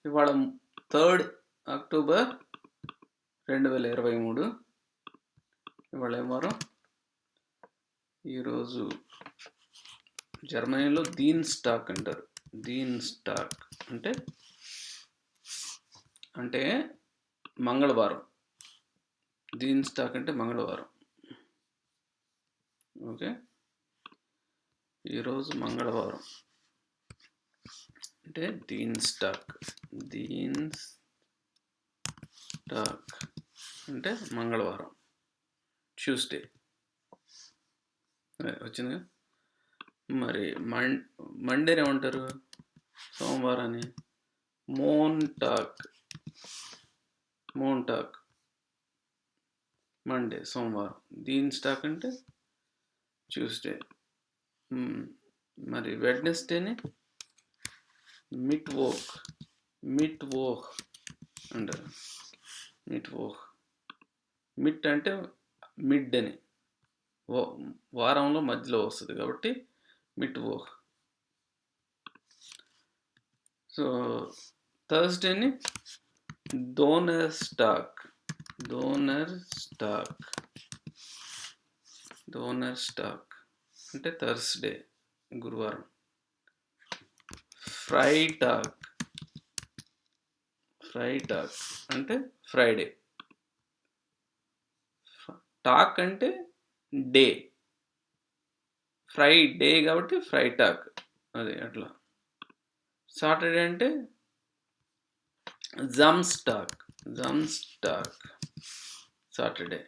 ఇవాళ 3rd October 2023. ఇవాళ ఏం వారం? ఈరోజు జర్మనీలో దీన్ స్టాక్ అంటారు. దీన్ స్టాక్ అంటే మంగళవారం. దీన్ స్టాక్ అంటే మంగళవారం. ఓకే, ఈరోజు మంగళవారం అంటే దీన్ స్టాక్. దీన్ స్టాక్ అంటే మంగళవారం, ట్యూస్డే. వచ్చిందిగా. మరి మండేని ఏమంటారు? సోమవారాన్ని మోంటాక్. మండే, సోమవారం. దీన్ స్టాక్ అంటే ట్యూస్డే. మరి వెడ్నెస్డేని మిట్వోక్ అంటారు. మిట్ అంటే మిడ్ అని, వారంలో మధ్యలో వస్తుంది కాబట్టి మిట్వోక్. సో థర్స్డేని డోనర్ స్టాక్ అంటే థర్స్డే, గురువారం. ఫ్రైటాక్ అంటే ఫ్రైడే. టాక్ అంటే డే, ఫ్రైడే కాబట్టి ఫ్రైటాక్. అదే అట్లా. సాటర్డే అంటే జమ్స్టాక్ సాటర్డే.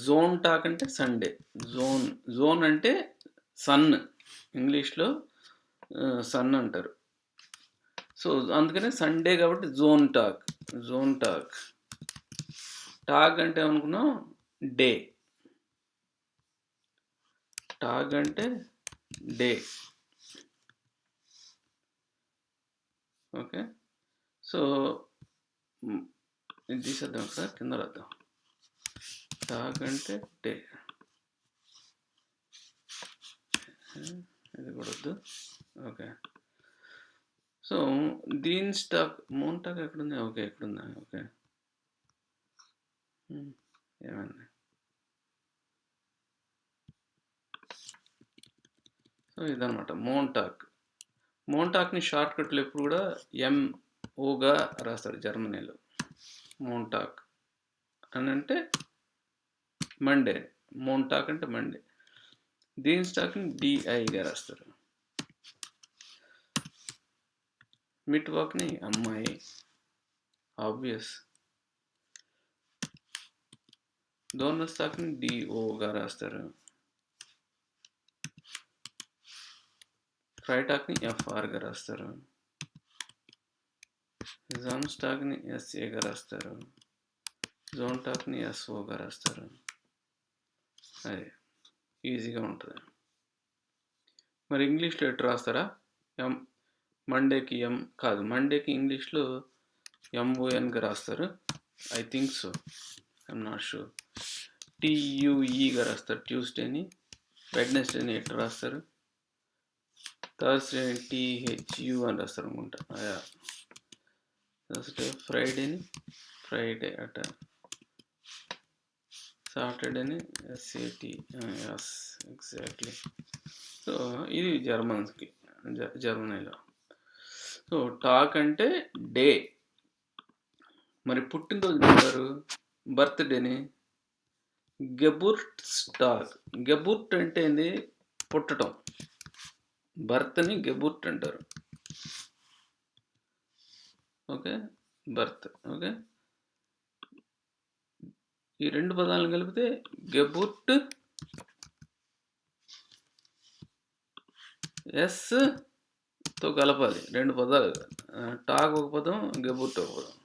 జోన్ టాక్ అంటే సండే. జోన్ అంటే సన్, ఇంగ్లీష్లో సన్ అంటారు. సో అందుకనే సండే కాబట్టి జోన్ టాక్. టాగ్ అంటే ఏమనుకున్నాం? డే. టాగ్ అంటే డే. ఓకే, సో ఇది తీసేద్దాం సార్, కింద రాద్దాం. టాగ్ అంటే డే, ఇది కూడా వద్దు. ఓకే, సో దీన్ స్టాక్. మోంటాక్ ఎక్కడుంది? ఓకే, ఎక్కడుందా? ఓకే, ఏమండి. సో ఇదనమాట మోంటాక్ని షార్ట్ కట్లు ఎప్పుడు కూడా MOగా రాస్తారు జర్మనీలో. మోంటాక్ అని అంటే మండే. మోంటాక్ అంటే మండే. దీన్ స్టాక్ని DIగా రాస్తారు. మిట్వాక్ని అమ్మాయి, ఆబ్వియస్. డోనర్ స్టాక్ని DOగా రాస్తారు. ఫ్రైటాక్ని FRగా రాస్తారు. జమ్ స్టాక్ని SAగా రాస్తారు. జోన్ టాక్ని SOగా రాస్తారు. అదే ఈజీగా ఉంటుంది. మరి ఇంగ్లీష్లో ఎట్లా రాస్తారా? మండేకి కాదు, మండేకి ఇంగ్లీష్లో MONగా రాస్తారు. I think so, I'm not sure. TUEగా రాస్తారు ట్యూస్డేని. వెడ్నెస్డేని ఎట్లా రాస్తారు? థర్స్డేని THU అని రాస్తారు అనుకుంటా. థర్స్డే. ఫ్రైడేని ఫ్రైడే అట. సాటర్డేని SAT. ఎగ్జాక్ట్లీ. సో ఇది జర్మనీలో. సో టాక్ అంటే డే. మరి పుట్టినరోజు అంటారు బర్త్డేని గెబుర్ట్ స్టాక్. గెబుర్ట్ అంటే ఏంది? పుట్టడం. బర్త్ని గెబుర్ట్ అంటారు. Okay, birth. ఓకే, ఈ రెండు పదాలను కలిపితే గెబుర్ట్. తో కలపాలి రెండు పదాలు. టాక్ ఒక పదం, గెబుర్ట్ ఒక పదం.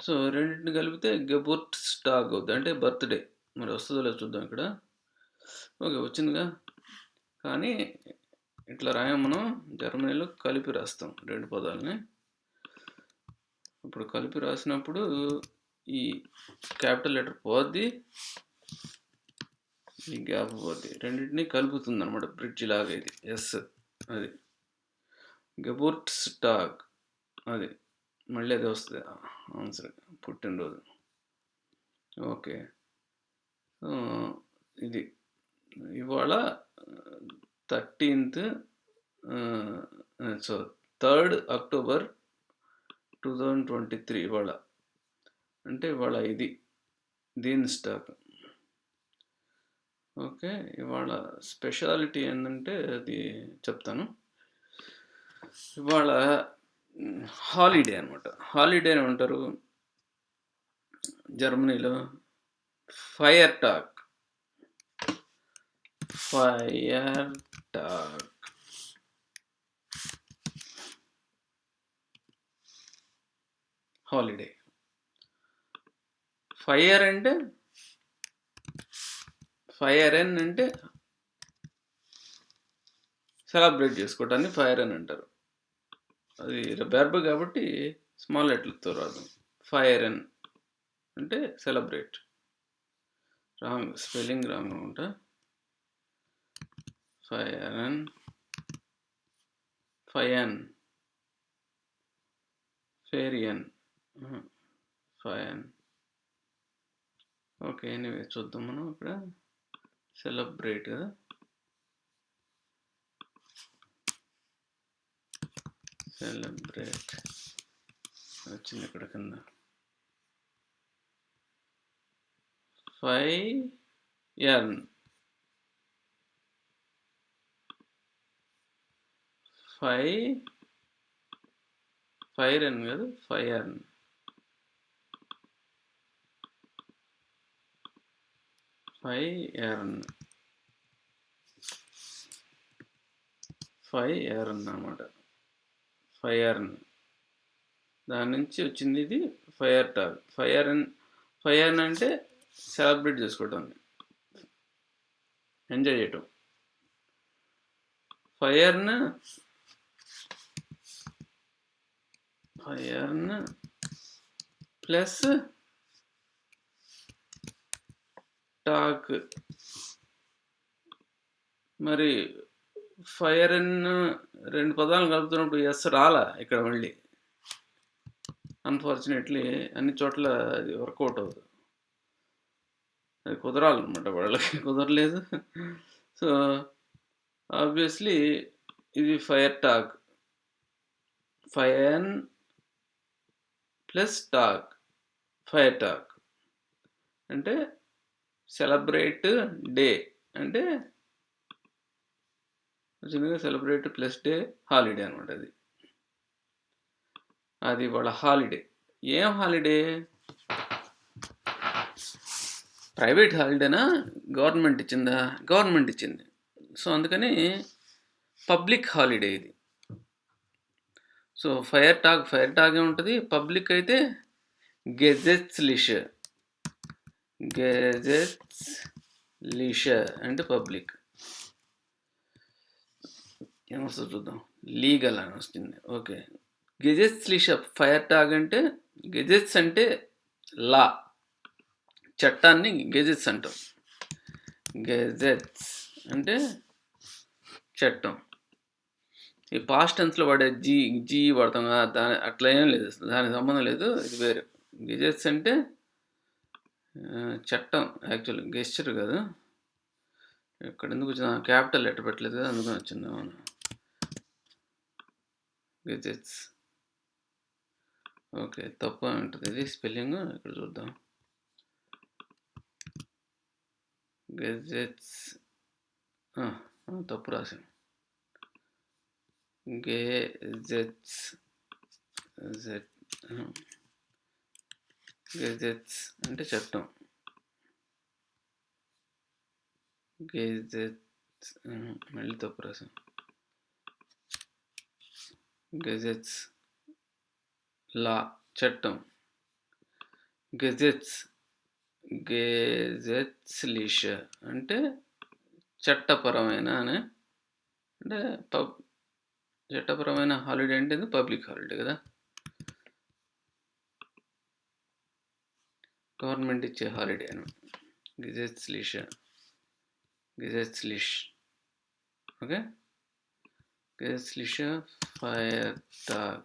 సో రెండింటిని కలిపితే గెబుర్ట్ స్టాక్ అవుతుంది, అంటే బర్త్డే. మరి వస్తుందో లేదు చూద్దాం ఇక్కడ. ఓకే, వచ్చిందిగా. కానీ ఇట్లా రాయం మనం జర్మనీలో కలిపి రాస్తాం రెండు పదాలని. ఇప్పుడు కలిపి రాసినప్పుడు ఈ క్యాపిటల్ లెటర్ పోద్ది, ఈ గ్యాప్ పోద్ది, రెండింటిని కలుపుతుంది అనమాట. బ్రిడ్జ్ లాగా ఇది. అది గెబుర్ట్స్టాగ్ అది మళ్ళీ అది వస్తుంది ఆన్సర్, పుట్టినరోజు. ఓకే, ఇది ఇవాళ 13th సో 3rd October 2023 ఇవాళ. అంటే ఇవాళ ఇది దీని స్టాక్. ఓకే, ఇవాళ స్పెషాలిటీ ఏంటంటే అది చెప్తాను. ఇవాళ హాలిడే అనమాట. హాలిడే అని అంటారు జర్మనీలో ఫైర్ టాక్. ఫైర్ టాక్ హాలిడే. ఫైర్ అంటే ఫైర్ ఎన్ అంటే సెలబ్రేట్ చేసుకోవటాన్ని ఫైర్ అని అంటారు. అది వెర్బ్ కాబట్టి స్మాల్ లెటర్తో రాదు. ఫైర్ ఎన్ అంటే సెలబ్రేట్. రాంగ్, స్పెల్లింగ్ రాంగ్ అనుకుంటా. ఫైరన్, ఫయన్, ఫేరియన్, ఫయన్. ఓకే, ఎనీవే చూద్దాం మనం ఇక్కడ. సెలబ్రేట్ కదా, సెలబ్రేట్ వచ్చింది ఇక్కడ కింద. ఫైయర్న్, ఫైరన్ కాదు, ఫైయర్న్. ఫైయర్న్, ఫైయర్న్ అన్నమాట. ఫైయర్న్ దాని నుంచి వచ్చింది ఇది ఫైర్ టాక్. ఫైర్న్ అంటే సెలబ్రేట్ చేసుకోవటం, ఎంజాయ్ చేయటం. ఫైర్న్ ప్లస్ టాక్. మరి ఫైరన్ రెండు పదాలు కలుపుతున్నప్పుడు ఎస్ రాలా ఇక్కడ. మళ్ళీ అన్ఫార్చునేట్లీ అన్ని చోట్ల అది వర్కౌట్ అవుతుంది. అది కుదరాలన్నమాట, వాళ్ళకి కుదరలేదు. సో ఆబ్వియస్లీ ఇది ఫైర్ టాక్. ఫైర్న్ ప్లస్ టాక్, ఫైర్ టాక్ అంటే సెలబ్రేట్ డే అంటే వచ్చిందిగా, సెలబ్రేట్ ప్లస్ డే హాలిడే అనమాట. అది వాళ్ళ హాలిడే. ఏం హాలిడే? ప్రైవేట్ హాలిడేనా, గవర్నమెంట్ ఇచ్చిందా? గవర్నమెంట్ ఇచ్చింది. సో అందుకని పబ్లిక్ హాలిడే ఇది. సో ఫైర్ టాక్ ఏముంటుంది, పబ్లిక్ అయితే గెజెట్స్లిష్. అంటే పబ్లిక్. ఏమొస్తుంది చూద్దాం, లీగల్ అని వస్తుంది. ఓకే, గెజెట్స్లిష్ ఫైర్ టాక్ అంటే, గెజెట్స్ అంటే లా, చట్టాన్ని గెజెట్స్ అంటాం. గెజెట్స్ అంటే చట్టం. ఈ పాస్ట్ టెన్స్లో వాడే జీ వాడతాం కదా, దాని అట్లా ఏం లేదు, దానికి సంబంధం లేదు, ఇది వేరు. గెజెట్స్ అంటే చట్టం. యాక్చువల్ గెస్చర్ కాదు. ఇక్కడ ఎందుకు వచ్చిన క్యాపిటల్ లెటర్ పెట్టలేదు కదా, అందుకని వచ్చింది. అవును, గెజెట్స్. ఓకే, తప్పు ఉంటుంది ఇది స్పెల్లింగ్. ఇక్కడ చూద్దాం. గెజెట్స్ తప్పు రాసాం. గెజెట్స్ అంటే చట్టం. గెజెట్స్ మళ్ళీ తప్పు రాసాం. గెజెట్స్ లా, చట్టం. గెజెట్స్లిష్ అంటే చట్టపరమైన అని. అంటే చట్టపరమైన హాలిడే అంటే పబ్లిక్ హాలిడే కదా, గవర్నమెంట్ ఇచ్చే హాలిడే అని. గెజెట్స్లిష్. Okay, gesetzlicher Feiertag.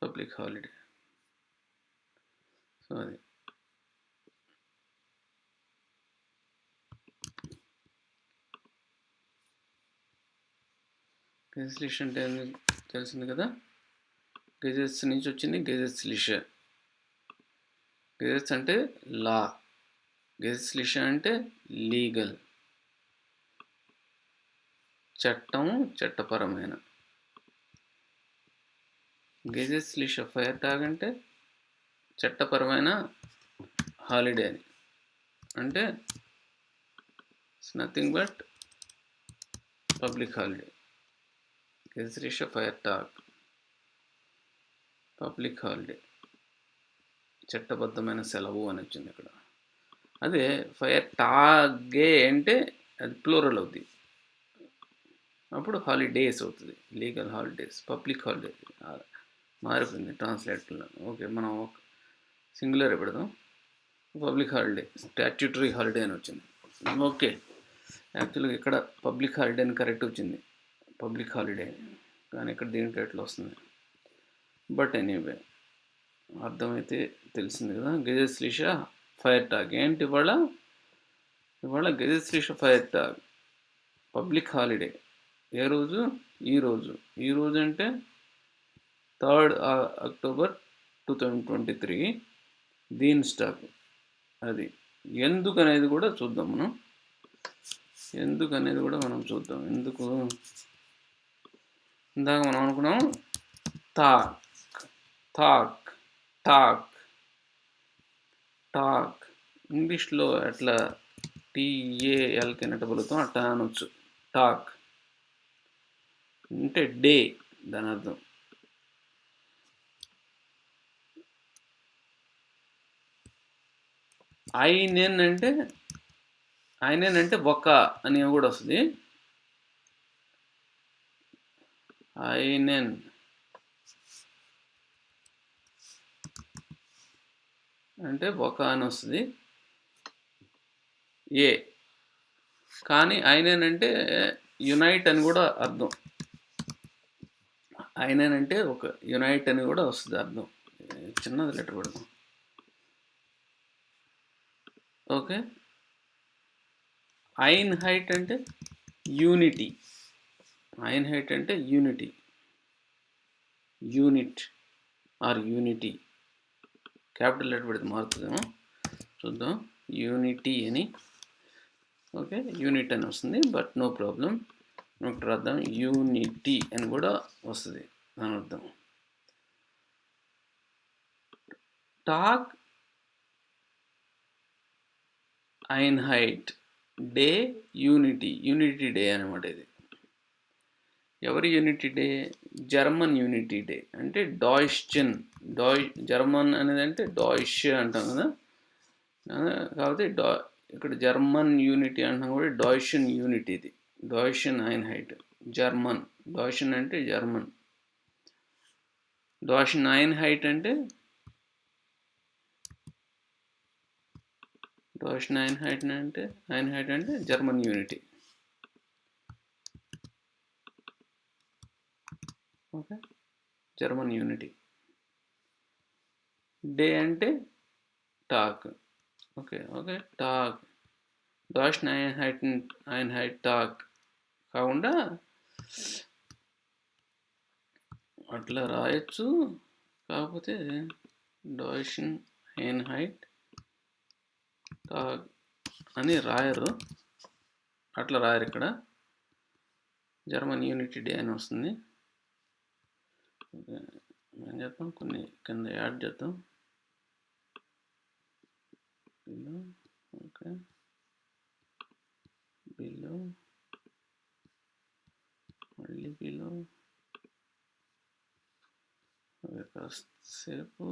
Public holiday. So అది గెజెట్స్లిష్ అంటే తెలిసింది కదా. గెజెట్స్ నుంచి వచ్చింది గెజెట్స్లిష్. గెజెట్స్ అంటే లా, గెజెట్స్లిష్ అంటే లీగల్, చట్టం, చట్టపరమైన. గెజెట్స్లిష్ ఫెయిర్టాగ్ అంటే చట్టపరమైన హాలిడే అని. అంటే it's nothing but public holiday. గెజెట్లిష్ ఫెయిర్టాగ్ పబ్లిక్ హాలిడే, చట్టబద్ధమైన సెలవు అని వచ్చింది ఇక్కడ. అదే ఫెయిర్టాగే అంటే అది ప్లూరల్ అవుతుంది, అప్పుడు హాలిడేస్ అవుతుంది. లీగల్ హాలిడేస్, పబ్లిక్ హాలిడే మారిపోయింది ట్రాన్స్లేట్లో. ఓకే, మనం సింగులర్ పెడదాం. పబ్లిక్ హాలిడే, స్టాట్యూటరీ హాలిడే అని వచ్చింది. ఓకే, యాక్చువల్గా ఇక్కడ పబ్లిక్ హాలిడే అని కరెక్ట్ వచ్చింది, పబ్లిక్ హాలిడే, కానీ ఇక్కడ దీంట్లో ఎట్లా వస్తుంది. బట్ ఎనీవే అర్థమైతే తెలిసింది కదా. గెజెట్స్లిష్ ఫెయిర్టాగ్ ఏంటి ఇవాళ గెజెట్స్లిష్ ఫెయిర్టాగ్ పబ్లిక్ హాలిడే. ఏ రోజు? ఈరోజు అంటే 3rd October 2023 దీన్స్టాక్. అది ఎందుకనేది కూడా చూద్దాం మనం. ఎందుకు ఇందాక మనం అనుకున్నాం టాక్ ఇంగ్లీష్లో ఎట్లా TALకి ఎన్నట్టు పలుకుతాం అట్లా అనొచ్చు. టాక్ అంటే డే, దాని అర్థం. ఐనెన్ అంటే ఒక అని కూడా వస్తుంది. ఐనెన్ అంటే ఒక అని వస్తుంది కానీ ఐనెన్ అంటే యునైట్ అని కూడా అర్థం. ఐనెన్ అంటే ఒక యునైట్ అని కూడా వస్తుంది అర్థం. చిన్నది లెటర్ పెడదాం. ఓకే, ఐన్హైట్ అంటే unity. Unit or unity. Capital letter పెడితే మారుతుందేమో చూద్దాం. యూనిటీ అని, ఓకే, యూనిట్ అని వస్తుంది, బట్ నో ప్రాబ్లం. ఒకటి రాద్దాం, యూనిటీ అని కూడా వస్తుంది దాని అర్థం. టాక్ ఐన్హైట్ డే యూనిటీ డే అనమాట. ఇది ఎవరి unity day? German unity day. అంటే జర్మన్ అనేది అంటే డాయిష్ అంటాం కదా, కాబట్టి ఇక్కడ జర్మన్ యూనిటీ అంటాం కూడా డాయిషన్ యూనిటీ. ఇది డాయిషన్ ఐన్హైట్. జర్మన్, డాయిషన్ అంటే జర్మన్, డాయిషన్ ఐన్హైట్ అంటే ఐన్హైట్ అంటే German unity. Okay, German unity. Day అంటే టాక్. ఓకే, టాక్, డాయిషన్ ఐన్హైట్ టాక్ కాకుండా అట్లా రాయొచ్చు, కాకపోతే డాయిషన్ ఐన్హైట్ టాక్ అని రాయరు, అట్లా రాయరు ఇక్కడ. జర్మన్ యూనిటీ డే అని వస్తుంది. ఏం చేద్దాం, కొన్ని కింద యాడ్ చేద్దాం. ఓకే, బిలో మళ్ళీ బిలో. కాసేపు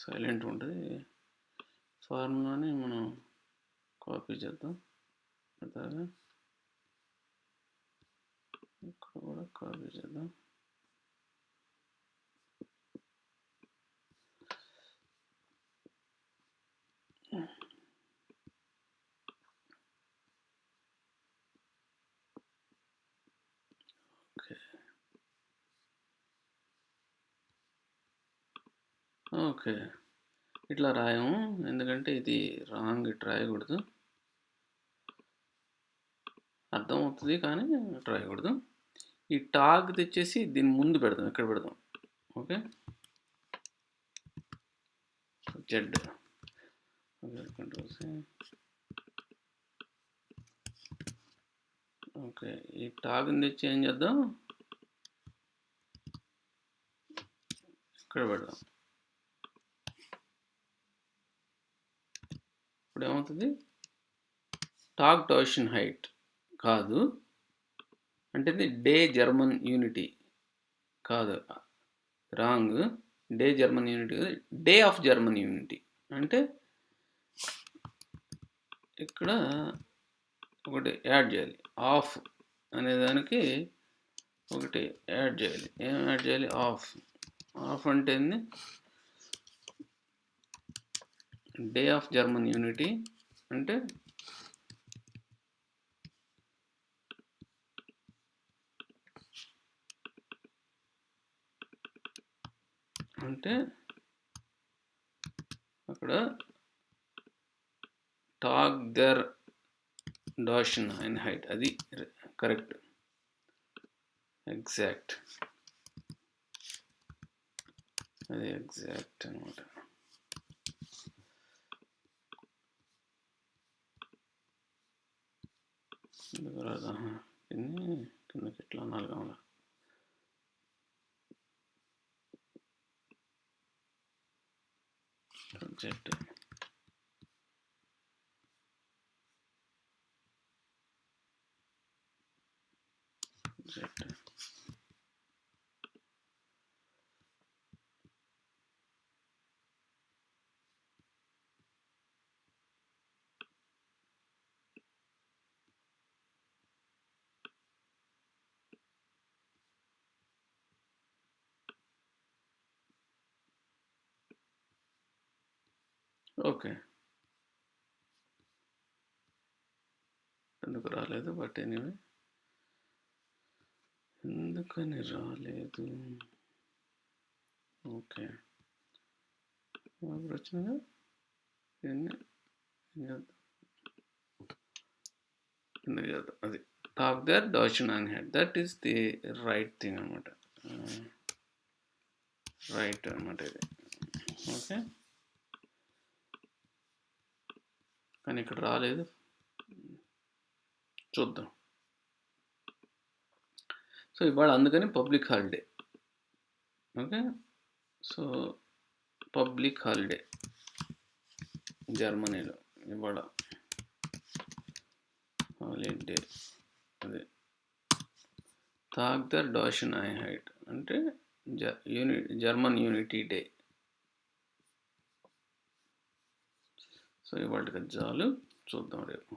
సైలెంట్ ఉంటుంది. ఫార్ములాని మనం కాపీ చేద్దాం. అలాగా ఇక్కడ కూడా కాపీ చేద్దాం. ఓకే. ఓకే. ఇట్లా రాయము. ఎందుకంటే ఇది రాంగ్, ఇటు రాయకూడదు. అర్థమవుతుంది కానీ ఇటు రాయకూడదు. ఈ టాగ్ తెచ్చేసి దీని ముందు పెడదాం, ఇక్కడ పెడదాం. Okay. Z. Okay, control C. Okay, ఈ టాగ్ని తెచ్చి ఏం చేద్దాం, ఇక్కడ పెడదాం. ఇప్పుడు ఏమవుతుంది, టాగ్ డాషన్ హైట్ కాదు, అంటే ఇది డే జర్మన్ యూనిటీ కాదు, రాంగ్. డే జర్మన్ యూనిటీ కాదు, డే ఆఫ్ జర్మన్ యూనిటీ. అంటే ఇక్కడ ఒకటి యాడ్ చేయాలి, ఆఫ్ అనే దానికి ఒకటి యాడ్ చేయాలి. ఏం యాడ్ చేయాలి, ఆఫ్. ఆఫ్ అంటే ఏంది, డే ఆఫ్ జర్మన్ యూనిటీ అంటే అక్కడ టాగ్ దర్ డాషన్ ఐన్హైట్, అది కరెక్ట్, ఎగ్జాక్ట్, అది ఎగ్జాక్ట్ అనమాట. కిందకి ఎట్లా అనాలి కావాలా, సబ్జెక్ట్. ఓకే, ఎందుకు రాలేదు, బట్ ఎనీవే, ఎందుకని రాలేదు. ఓకే, వచ్చినగా అది టాక్ దర్ డాషన్ ఐన్హైట్, that is the right thing అనమాట, రైట్ అనమాట ఇది. ఓకే, కానీ ఇక్కడ రాలేదు, చూద్దాం. సో ఇవాళ అందుకని public holiday. Okay, so public holiday జర్మనీలో ఇవాళ హాలిడే. అదే టాగ్ దర్ డాషన్ ఐన్హైట్ అంటే జర్మన్ యూనిటీ డే. సో ఇవాళకి చాలు, చూద్దాం రేపు.